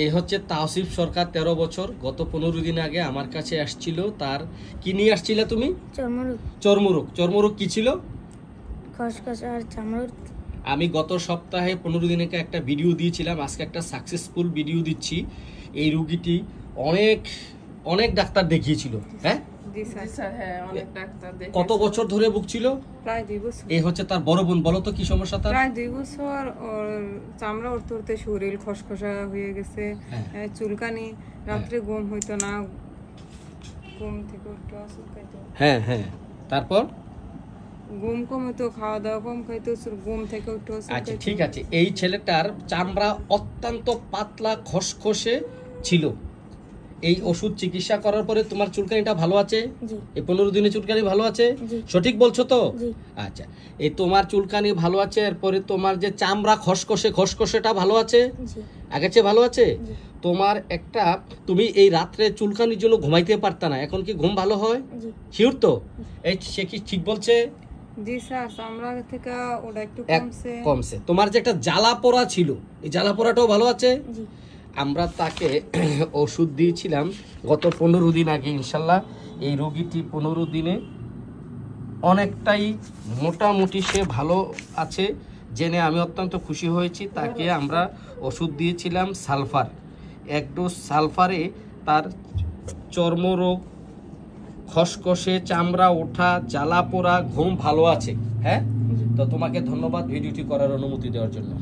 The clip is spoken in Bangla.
এই হচ্ছে তাওসিফ সরকার, 13 বছর। গত 15 দিন আগে আমার কাছে আসছিল। তার কি নিয়ে আসছিলে তুমি? চর্মরোগ কি ছিল? খসখস আর চামড়া। আমি গত সপ্তাহে 15 দিন আগে একটা ভিডিও দিয়েছিলাম, আজকে একটা সাকসেসফুল ভিডিও দিচ্ছি। এই রোগীটি অনেক ডাক্তার দেখিয়েছিল। হ্যাঁ, কত বছর ধরে ভুগছিল? প্রায় 2 বছর। এই হচ্ছে তার বড় বোন। বলো তো কি সমস্যা তার? প্রায় 2 বছর। ওর চামড়া উঠতে উঠতে শরীর খসখসা হয়ে গেছে, চুলকানি, রাত্রে ঘুম হইতো না, ঘুম থেকে উঠতে চুলকাইতো। হ্যাঁ, তারপর ঘুম কম হইতো, খাওয়া দাওয়া কম খাইতো, ঘুম থেকে উঠতে চুলকাইতো। আচ্ছা, ঠিক আছে। এই ছেলেটার চামড়া অত্যন্ত পাতলা খসখসে ছিল। এই ওষুধ চিকিৎসা করার পরে তোমার চুলকানিটা ভালো আছে? এই 15 দিনে চুলকানি ভালো আছে? সঠিক বলছো তো? আচ্ছা, এই তোমার চুলকানি ভালো আছে, এরপরে তোমার যে চামড়া খসখসেটা ভালো আছে? আগের চেয়ে ভালো আছে? তোমার তুমি এই রাত্রে চুলকানির জন্য ঘুমাইতে পারতা না, এখন কি ঘুম ভালো হয়? শিওর তো? এই সে কি ঠিক বলছে? জি স্যার, চামড়া থেকে ওটা একটু কমছে। তোমার যে একটা জ্বালা পোড়া ছিল, এই জ্বালা পোড়াটাও ভালো আছে? আমরা তাকে ওষুধ দিয়েছিলাম গত 15 দিন আগে। ইনশাল্লাহ এই রোগীটি 15 দিনে অনেকটাই মোটামুটি সে ভালো আছে, জেনে আমি অত্যন্ত খুশি হয়েছি। তাকে আমরা ওষুধ দিয়েছিলাম সালফার, 1 ডোজ সালফারে তার চর্মরোগ, খসখসে চামড়া ওঠা, জ্বালা পোড়া, ঘুম ভালো আছে। হ্যাঁ, তো তোমাকে ধন্যবাদ ভিডিওটি করার অনুমতি দেওয়ার জন্য।